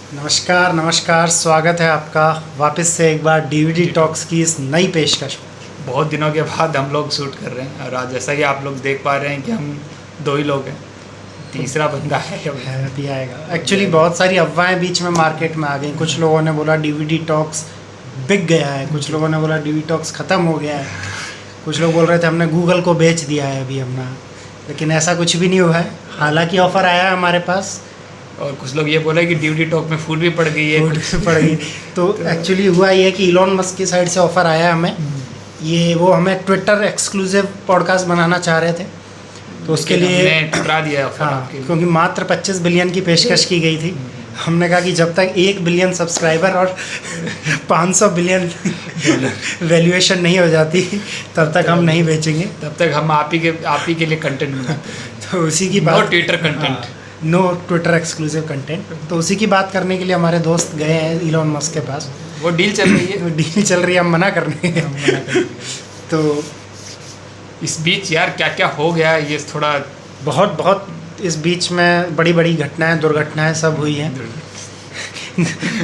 नमस्कार नमस्कार, स्वागत है आपका वापस से एक बार डीवीडी टॉक्स की इस नई पेशकश। बहुत दिनों के बाद हम लोग शूट कर रहे हैं और आज जैसा कि आप लोग देख पा रहे हैं कि हम दो ही लोग हैं, तीसरा बंदा है भी आएगा। एक्चुअली बहुत सारी अफवाहें बीच में मार्केट में आ गई। कुछ लोगों ने बोला डीवीडी टॉक्स बिक गया है, कुछ लोगों ने बोला डीवीडी टॉक्स ख़त्म हो गया है, कुछ लोग बोल रहे थे हमने गूगल को बेच दिया है अभी हमने, लेकिन ऐसा कुछ भी नहीं हुआ है। हालांकि ऑफ़र आया है हमारे पास, और कुछ लोग ये बोले कि डीवीडी टॉक में फूड भी पड़ गई है। फूड भी पड़ गई। तो एक्चुअली हुआ ये कि इलॉन मस्क की साइड से ऑफ़र आया है हमें, ये वो हमें ट्विटर एक्सक्लूसिव पॉडकास्ट बनाना चाह रहे थे, तो उसके लिए ठुकरा दिया ऑफर। हाँ, क्योंकि मात्र 25 बिलियन की पेशकश की गई थी। हमने कहा कि जब तक 1 बिलियन सब्सक्राइबर और 500 बिलियन वैल्यूएशन नहीं हो जाती तब तक हम नहीं बेचेंगे। तब तक हम आप ही के लिए कंटेंट बनाते हैं। तो उसी की बात, Twitter content, no Twitter exclusive content. तो उसी की बात करने के लिए हमारे दोस्त गए हैं इलॉन मस्क के पास। वो डील चल रही है। वो डील चल रही है, हम मना करने हैं। तो इस बीच यार क्या क्या हो गया ये थोड़ा बहुत इस बीच में बड़ी बड़ी घटनाएं, दुर्घटनाएं सब हुई हैं।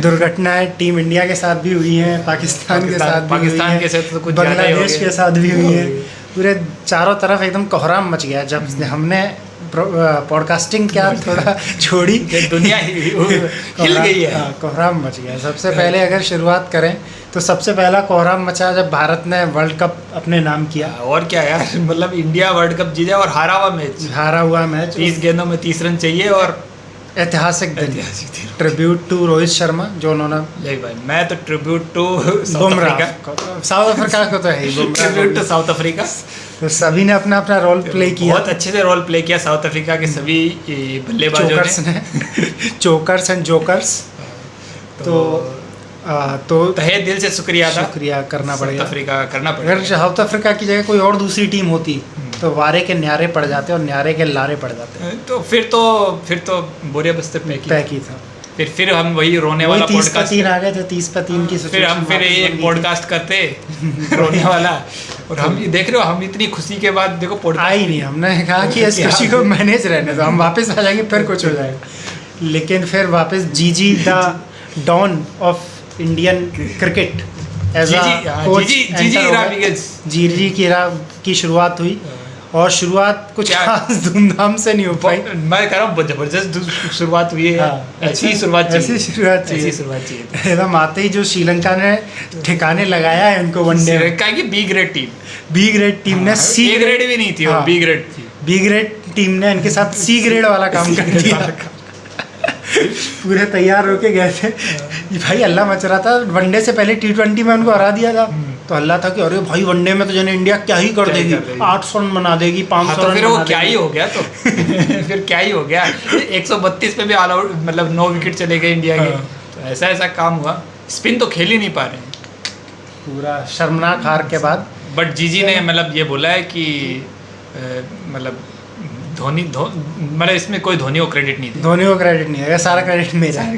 दुर्घटनाएं टीम इंडिया के साथ भी हुई हैं, पाकिस्तान के साथ भी हुई हैं, बांग्लादेश के साथ भी हुई हैं। पूरे चारों तरफ एकदम कोहराम मच गया जब हमने पॉडकास्टिंग क्या थोड़ा छोड़ी, दुनिया हिल गई है। कोहराम मच गया। सबसे पहले अगर शुरुआत करें तो सबसे पहला कोहराम मचा जब भारत ने वर्ल्ड कप अपने नाम किया। और क्या यार, मतलब इंडिया वर्ल्ड कप जीता और हारा हुआ मैच 30 गेंदों में 30 रन चाहिए और ऐतिहासिक दिन। ट्रिब्यूट टू रोहित शर्मा जो उन्होंने, भाई मैं तो tribute to Bumrah, South Africa को तो है ही, ट्रिब्यूट टू साउथ अफ्रीका। तो सभी ने अपना अपना रोल प्ले किया, बहुत अच्छे से रोल प्ले किया साउथ अफ्रीका के सभी बल्लेबाजों ने। Chokers and jokers. तो तहे दिल से शुक्रिया करना पड़ेगा, अफ्रीका करना पड़ेगा। अगर साउथ अफ्रीका की जगह कोई और दूसरी टीम होती तो वारे के न्यारे पड़ जाते और न्यारे के लारे पड़ जाते। तो फिर तो बोरिया बस्ते पैक ही था। फिर हम वही रोने वाला पॉडकास्ट 30 आ गए थे, 30/3 की। फिर हम एक पॉडकास्ट करते रोने वाला। और हम ये देख रहे हो, हम इतनी खुशी के बाद देखो पॉडकास्ट आई नहीं। हमने कहा कि इस खुशी को मैनेज रहने दो, हम वापस आ जाएंगे फिर कुछ हो जाएगा। लेकिन फिर वापस G G the don of Indian cricket as G G की शुरुआत हुई। और शुरुआत कुछ खास धूमधाम से नहीं हो पाई। मैं कह रहा हूँ जबरदस्त शुरुआत हुई है। ऐसी शुरुआत चाहिए। एकदम आते ही जो श्रीलंका ने ठिकाने लगाया है उनको वनडे की बी ग्रेड टीम ने सी ग्रेड भी नहीं थी, वो बी ग्रेड टीम ने इनके साथ सी ग्रेड वाला काम कर दिया। पूरे तैयार होके गए थे भाई, अल्लाह मच रहा था। वनडे से पहले T20 में उनको हरा दिया था, तो अल्लाह था कि अरे भाई वनडे में तो जन इंडिया क्या ही कर देगी, 800 रन बना देगी, 500 रन। फिर वो क्या ही हो गया। तो फिर क्या ही हो गया, 132 पे भी ऑल आउट, मतलब 9 विकेट चले गए इंडिया के। तो ऐसा काम हुआ। स्पिन तो खेल ही नहीं पा रहे, पूरा शर्मनाक हार के बाद। बट जीजी ने मतलब ये बोला है कि मतलब मतलब इसमें कोई धोनी को क्रेडिट नहीं है, सारा क्रेडिट मेरा है।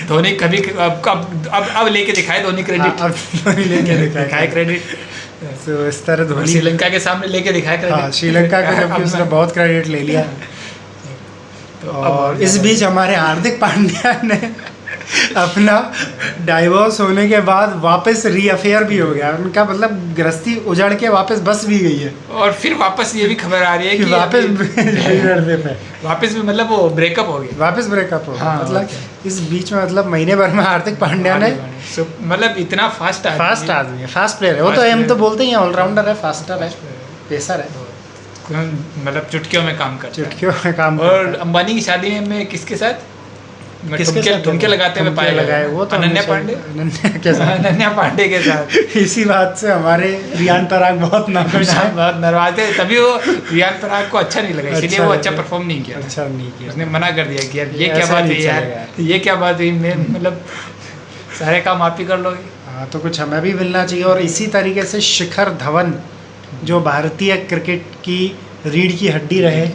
धोनी कभी अब लेके दिखाए धोनी क्रेडिट। अब धोनी लेके दिखाए क्रेडिट। तो इस तरह धोनी श्रीलंका के सामने लेके दिखाए क्रेडिट। हाँ, श्रीलंका का जबकि उसने बहुत क्रेडिट ले लिया। और इस बीच हमारे हार्दिक पांड्या ने अपना डाइवोर्स होने के बाद वापस रीअफेयर भी हो गया उनका, मतलब गृहस्थी उजड़ के वापस बस भी गई है। और फिर वापस ये भी खबर आ रही है कि वापस भी मतलब वो ब्रेकअप हो गया। वापस ब्रेकअप हो गया। हाँ, मतलब इस बीच में मतलब महीने भर में हार्दिक पांड्या ने मतलब इतना फास्ट आदमी है, फास्ट प्लेयर है वो। तो हम तो बोलते ही ऑलराउंडर है, फास्टर है, पेसर है, मतलब चुटकियों में काम। और अंबानी की शादी में किसके साथ ठुमके लगाते हुए पाए लगाए वो तो अनन्या पांडे के साथ। इसी बात से हमारे रियान पराग बहुत नाराज थे, तभी वो रियान पराग को अच्छा नहीं लगा, इसलिए वो अच्छा परफॉर्म नहीं किया। उसने मना कर दिया कि यार ये क्या बात हुई यार, ये क्या बात हुई, मतलब सारे काम आप ही कर लोगे। हाँ, तो कुछ हमें भी मिलना चाहिए। और इसी तरीके से शिखर धवन जो भारतीय क्रिकेट की रीढ़ की हड्डी रहे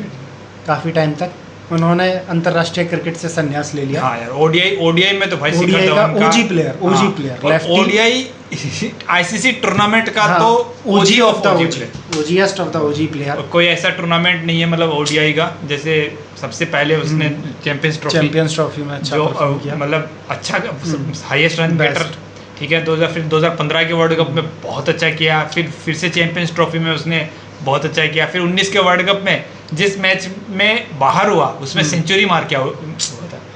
काफ़ी टाइम तक, उन्होंने अंतर्राष्ट्रीय क्रिकेट से संन्यास ले लिया। हाँ यार, ओडीआई में तो भाई शिखर ओडीआई का धवन का OG player lefty. ODI ICC tournament का हाँ, तो OG of the OGest of the OG player. कोई ऐसा टूर्नामेंट नहीं है मतलब ओडीआई का, जैसे सबसे पहले उसने चैंपियंस ट्रॉफी में अच्छा परफॉर्म किया, मतलब अच्छा हाईएस्ट रन गेटर, ठीक है। 2015 के वर्ल्ड कप में बहुत अच्छा किया, फिर से चैंपियंस ट्रॉफी में उसने बहुत अच्छा किया, फिर 19 के वर्ल्ड कप में जिस मैच में बाहर हुआ उसमें सेंचुरी मार के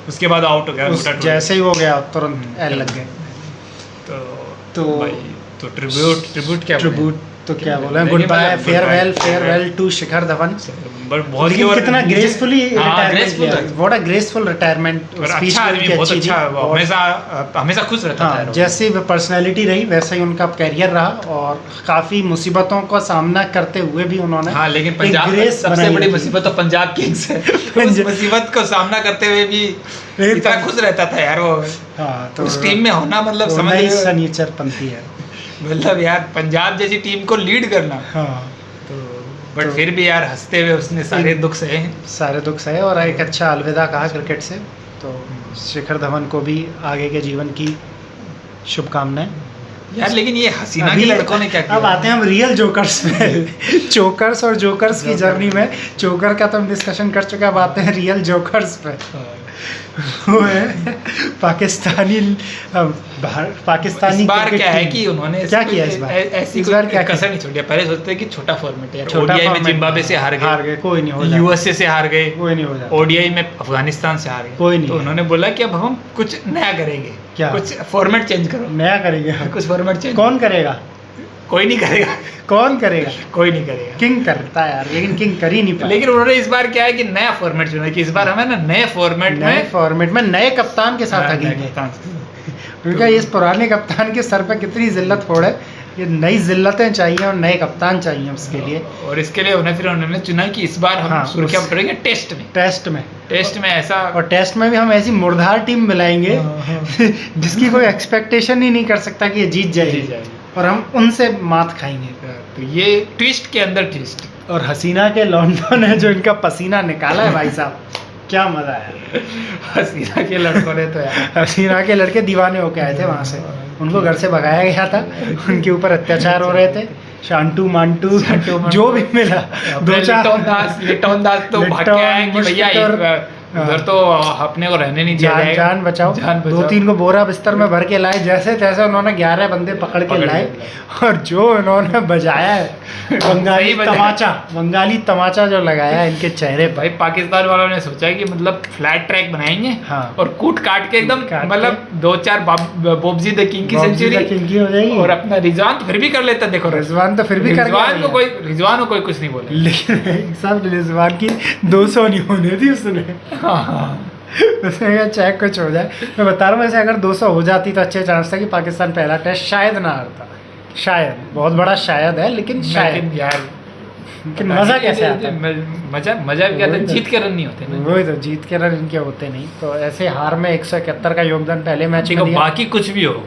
उसके बाद आउट हो गया, जैसे ही हो गया तुरंत एल लग गए। तो ट्रिब्यूट क्या बोले, good bye, farewell to Shikhar Dhawan. बहुत लेकिन कितना ग्रेसफुली रिटायरमेंट किया, what a graceful retirement speech की बहुत अच्छा, हमेशा खुश रहता है। जैसी पर्सनैलिटी रही वैसा ही उनका कैरियर रहा, और काफी मुसीबतों का सामना करते हुए भी उन्होंने, हाँ, लेकिन पंजाब सबसे बड़ी मुसीबत तो पंजाब किंग्स है। उस मुसीबत को सामना करते हुए भी इतना खुश रहता था यार वो। हाँ, तो उस टीम में होना मतलब समझ रहे हो, सनीचरपंथी है मतलब यार पंजाब जैसी टीम को लीड करना। हाँ, बट फिर भी यार हंसते हुए उसने सारे दुख सहे और एक अच्छा अलविदा कहा क्रिकेट से। तो शिखर धवन को भी आगे के जीवन की शुभकामनाएं यार। लेकिन ये हसीना के लड़कों ने क्या किया? अब आते हैं हम रियल जोकर्स पे। चोकर्स और जोकर्स की जर्नी में, चोकर का तो हम डिस्कशन कर चुके हैं, अब आते हैं रियल जोकर्स पे। वो है पाकिस्तानी इस बार क्या है कि उन्होंने क्या किया इस बार, ऐसी बार क्या कसर नहीं छोड़ी। पहले सोचते कि छोटा फॉर्मेट है, ओडीआई में जिम्बाब्वे से हार गए, कोई नहीं हो जाए, यूएसए से हार गए, कोई नहीं हो जाए, ओडीआई में अफगानिस्तान से हार गए, कोई नहीं। तो उन्होंने बोला कि अब हम कुछ नया करेंगे, क्या कुछ फॉर्मेट चेंज करो, नया करेंगे, कुछ फॉर्मेट चेंज। कौन करेगा? कोई नहीं करेगा। कौन करेगा? कोई नहीं करेगा। किंग करता है यार, लेकिन किंग कर ही नहीं पाया। लेकिन उन्होंने इस बार क्या है कि नया फॉर्मेट चुना, कि इस बार हमें ना नए फॉर्मेट में नए कप्तान के साथ आगे, क्योंकि इस पुराने कप्तान के सर पे कितनी जिल्लत फोड़ है, ये नई जिल्लतें चाहिए और नए कप्तान चाहिए उसके लिए। और इसके लिए उन्होंने चुना कि इस बार हम सुर्खियां बटोरेंगे टेस्ट में ऐसा, और टेस्ट में भी हम ऐसी मुर्दार टीम मिलाएंगे जिसकी कोई एक्सपेक्टेशन ही नहीं कर सकता कि ये जीत जाएगी, और हम उनसे मात खाएंगे। तो ये ट्विस्ट के अंदर ट्विस्ट। और हसीना के लौंडों ने जो इनका पसीना निकाला है भाई साहब, क्या मजा आया। हसीना के लड़कों ने तो यार, हसीना के लड़के दीवाने होके आए थे वहाँ से, उनको घर से भगाया गया था, उनके ऊपर अत्याचार हो रहे थे, शांटू मांटू जो भी मिला, लिटोन दास तो भाग के आए कि भैया उधर तो अपने को रहने नहीं दिया जाएगा, जान बचाओ। 2-3 को बोरा बिस्तर में भर के लाए, जैसे तैसे उन्होंने 11 बंदे पकड़ के लाए, और जो उन्होंने बजाया है बंगाली तमाचा जो लगाया है इनके चेहरे पर। भाई पाकिस्तान वालों ने सोचा कि मतलब फ्लैट ट्रैक बनाएंगे, हाँ, और कूट काट के एकदम मतलब 2-4 बोबजी द किंग की सेंचुरी हो जाएगी, और अपना रिजवान तो फिर भी कर लेता। देखो रिजवान तो फिर भी रिजवान को कोई कुछ नहीं बोले, लेकिन सब रिजवान की 200 नहीं होने थी उसने। उसने कहा चाहे कुछ हो जाए, मैं बता रहा हूँ वैसे अगर 200 हो जाती तो अच्छे चांस था कि पाकिस्तान पहला टेस्ट शायद ना हारता, शायद, बहुत बड़ा शायद है, लेकिन शायद यार, लेकिन मजा कैसे आता? मजा क्या था, जीत के रन नहीं होते ना, वही तो, जीत के रन इनके होते नहीं, तो ऐसे हार में 171 का योगदान पहले मैच में दिया। बाकी कुछ भी हो,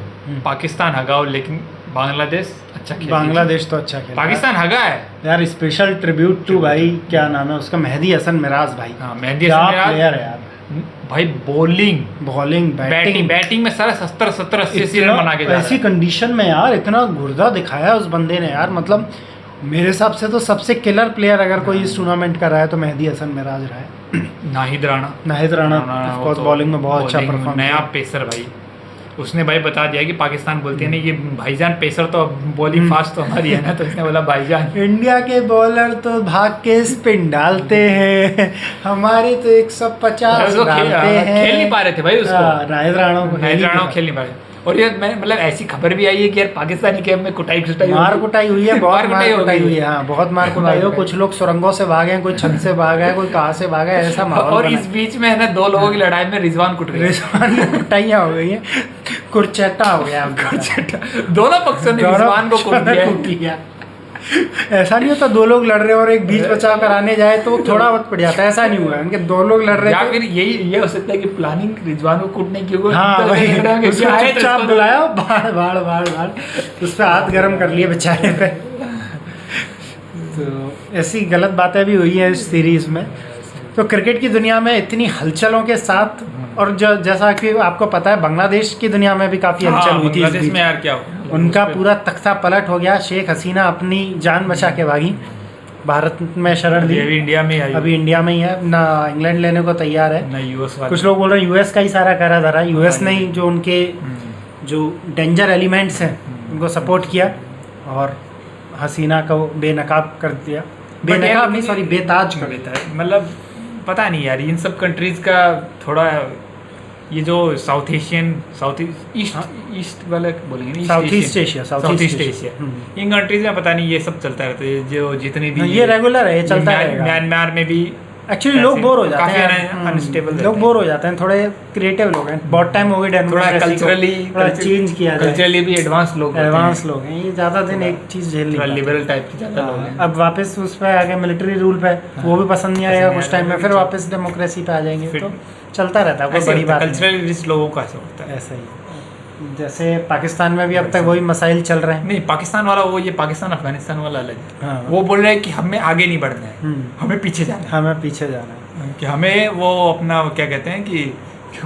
पाकिस्तान हगाओ, लेकिन बांग्लादेश अच्छा खेला, बांग्लादेश तो अच्छा खेला, पाकिस्तान हगा है यार। स्पेशल ट्रिब्यूट टू भाई, क्या नाम है उसका, मेहदी हसन मिराज भाई। हाँ, मेहदी हसन मिराज प्लेयर है यार भाई। बॉलिंग बैटिंग में सारा 70-80 रन बना के जा रहा है। ऐसी कंडीशन में यार इतना गुर्दा दिखाया उस बंदे ने यार, मतलब मेरे हिसाब से तो सबसे किलर प्लेयर अगर कोई इस टूर्नामेंट का रहा है तो मेहदी हसन मिराज रहा है। Nahid Rana of course bowling में बहुत अच्छा परफॉर्म, नया पेसर भाई। उसने भाई बता दिया कि पाकिस्तान बोलती है नहीं, ये भाईजान पेसर तो बॉलिंग फास्ट तो हमारी है ना, तो इसने बोला भाईजान इंडिया के बॉलर तो भाग के स्पिन डालते हैं, हमारे तो 150 डालते हैं। खेल नहीं पा रहे थे भाई उसको, नाहिद राणा को खेल नहीं पा रहे। और ये मैं मतलब ऐसी खबर भी आई है कि यार पाकिस्तानी कैंप में कुटाई मार कुटाई हुई है, बहुत मार कुटाई हुई है, हाँ बहुत मार कुटाई हो। कुछ लोग सुरंगों से भागे हैं, कोई छत से भागा है, कोई कहाँ से भागा है, ऐसा माहौल। और इस बीच में है ना 2 लोगों की लड़ाई में रिजवान कुट गया, रिजवान की कुटाइयाँ हो गई है, कुरचट्टा हो गया, दोनों पक्षों ने रिजवान को कुट दिया। ऐसा नहीं होता 2 लोग लड़ रहे हैं और एक बीच बचाव कराने जाए तो थोड़ा वक्त पड़ जाता है, ऐसा नहीं हुआ उनके 2 लोग लड़ रहे या फिर ये हो सकता है कि प्लानिंग रिजवान को कूटने की हो। हाँ वही, चुपचाप बुलाया, बाढ़ उस पर हाथ गर्म कर लिए बेचारे पे। तो ऐसी गलत बातें भी हुई हैं इस सीरीज में, तो क्रिकेट की दुनिया में इतनी हलचलों के साथ और जैसा कि आपको पता है बांग्लादेश की दुनिया में भी काफ़ी हलचल हुई थी इस बांग्लादेश बीच। में यार क्या हो उनका पूरा तख्ता पलट हो गया, शेख हसीना अपनी जान बचा के भागी, भारत में शरण दी, अभी इंडिया में आई, अभी इंडिया में ही है ना, इंग्लैंड लेने को तैयार है ना यूएस कुछ लोग बोल रहे हैं यूएस का ही सारा करा धरा, यूएस ने ही जो उनके जो डेंजर एलिमेंट्स हैं उनको सपोर्ट किया और हसीना को बेनकाब कर दिया, बेनकाब नहीं सॉरी बेताज कर देता है। मतलब पता नहीं यार, इन सब कंट्रीज़ का थोड़ा ये जो साउथ एशियन साउथ ईस्ट वाला बोलेंगे, south east Asia, south east Asia, इन कंट्रीज में पता नहीं ये सब चलता रहता है, जो जितने भी ये रेगुलर है, ये चलता रहेगा। म्यांमार में भी एक्चुअली लोग बोर हो जाते हैं, काफी अनस्टेबल लोग बोर हो जाते हैं, थोड़े क्रिएटिव लोग हैं, बहुत टाइम हो गया थोड़ा कल्चरली चेंज किया, कल्चरली भी एडवांस लोग हैं, ये ज़्यादा दिन एक चीज़ झेल नहीं, लिबरल टाइप के ज़्यादा लोग हैं। अब वापस उस पर आ गए मिलिट्री रूल पे, वो भी पसंद नहीं आएगा कुछ टाइम में, फिर वापस डेमोक्रेसी पे आ जाएंगे, तो चलता रहता है, कोई बड़ी बात नहीं। कल्चरली रिच लोगों का ऐसा होता है, ऐसा ही जैसे पाकिस्तान में भी अब तक वही मसाइल चल रहे हैं। नहीं पाकिस्तान वाला वो, ये पाकिस्तान अफगानिस्तान वाला अलग है। हाँ। वो बोल रहे हैं कि हमें आगे नहीं बढ़ना है, हमें पीछे जाना है, हमें पीछे जाना है, कि हमें वो अपना क्या कहते हैं कि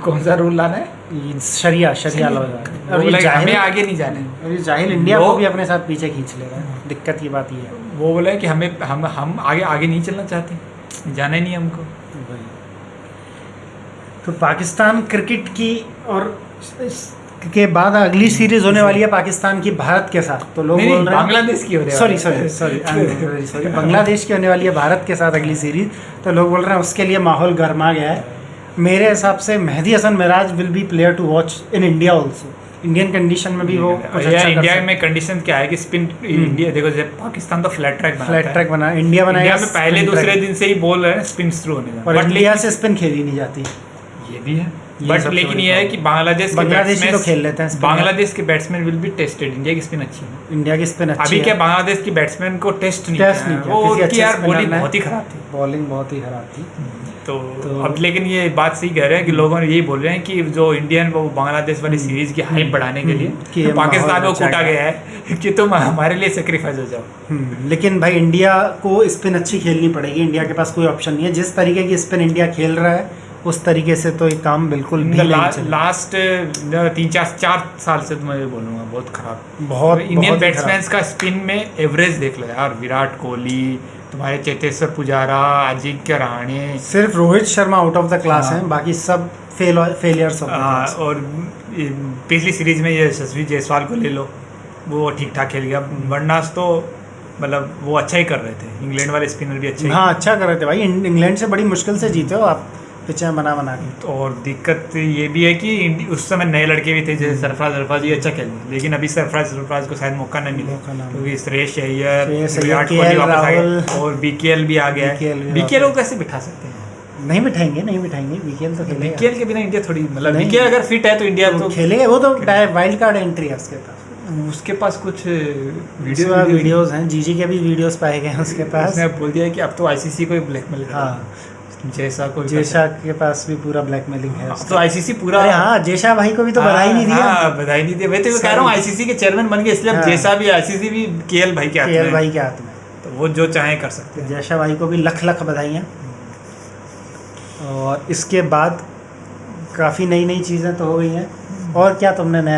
कौन सा रूल लाना है, शरिया लॉ, हमें आगे नहीं जाना है। और ये जाहिल इंडिया को भी अपने साथ पीछे खींच लेगा, दिक्कत की बात ये है। वो बोला है कि हम आगे नहीं चलना चाहते, जाना ही नहीं हमको। तो पाकिस्तान क्रिकेट की और के बाद अगली सीरीज होने वाली है पाकिस्तान की भारत के साथ, तो लोग बोल रहे हैं बांग्लादेश की हो रही है, सॉरी बांग्लादेश की होने वाली है भारत के साथ अगली सीरीज, तो लोग बोल रहे हैं उसके लिए माहौल गर्मा गया है। मेरे हिसाब से Mehdi Hasan Miraz will be player to watch in India also, Indian condition में भी वो इंडिया में कंडीशन क्या है कि स्पिन इंडिया देखो, जैसे पाकिस्तान तो फ्लैट ट्रैक बना, इंडिया बनाया में पहले दूसरे दिन से ही बोल रहे हैं स्पिन शुरू होने का, और इंडिया से स्पिन खेली नहीं जाती, ये भी है। बट लेकिन ये है कि बांग्लादेश तो खेल लेते हैं, बांग्लादेश के batsman will be tested, India की स्पिन अच्छी है, इंडिया की स्पिन अच्छी अभी क्या बांग्लादेश की बैट्समैन को टेस्ट नहीं किया, वो उनकी यार बॉलिंग बहुत ही खराब थी, बॉलिंग बहुत ही खराब थी। तो अब लेकिन ये बात सही कह रहे हैं कि लोगों ने यही बोल रहे हैं कि जो इंडियन वो बांग्लादेश वाली सीरीज की हाइप बढ़ाने के लिए पाकिस्तान को कूटा गया है कि तुम हमारे लिए सेक्रीफाइस हो जाओ। लेकिन भाई इंडिया को स्पिन अच्छी खेलनी पड़ेगी, इंडिया के पास कोई ऑप्शन नहीं है, जिस तरीके की स्पिन इंडिया खेल रहा है उस तरीके से तो ये काम बिल्कुल भी नहीं चलेगा। लास्ट 3-4 साल से तो मैं बोलूँगा बहुत खराब, बहुत इंडियन बैट्समैन का स्पिन में एवरेज देख लो यार, विराट कोहली, तुम्हारे चेतेश्वर पुजारा, अजिंक्य रहाणे, सिर्फ Rohit Sharma out of the class हैं, बाकी सब फेलियर्स और पिछली सीरीज में ये यशस्वी जायसवाल को ले लो, वो ठीक ठाक खेल गया, वरना तो मतलब वो अच्छा ही कर रहे थे, इंग्लैंड वाले स्पिनर भी अच्छे, हाँ अच्छा कर रहे थे भाई, इंग्लैंड से बड़ी मुश्किल से जीते हो आप पिचें बना के। और दिक्कत ये भी है कि उस समय नए लड़के भी थे, जैसे सरफराज ये अच्छा खेले, लेकिन अभी सरफराज को शायद मौका नहीं मिला, क्योंकि श्रेयस अय्यर, विराट कोहली वापस आ गए और बीकेएल भी आ गया है। बीकेएल को कैसे बिठा सकते हैं? नहीं बिठाएंगे बीकेएल तो खेलेगा, बीकेएल के बिना इंडिया थोड़ी, मतलब बीकेएल अगर फिट है तो इंडिया तो खेलेगा, वो तो वाइल्ड कार्ड एंट्री है उसके पास कुछ वीडियोस हैं, जीजी के भी वीडियोस पाए गए हैं उसके पास, उसने बोल दिया कि अब तो आईसीसी को ब्लैकमेल कर, हाँ जैसा के पास भी पूरा ब्लैकमेलिंग है, तो आईसीसी पूरा, हाँ जैसा भाई को भी तो बधाई नहीं दिया, बधाई नहीं दिया, मैं तो कह रहा हूँ आईसीसी के चेयरमैन बन गए, इसलिए जैसा भी आईसीसी भी केएल भाई के हाथ में, तो वो जो चाहे कर सकते हैं। जैसा भाई को भी लख बधाइयाँ। और इसके बाद काफ़ी नई चीज़ें तो हो गई हैं, और क्या तुमने नया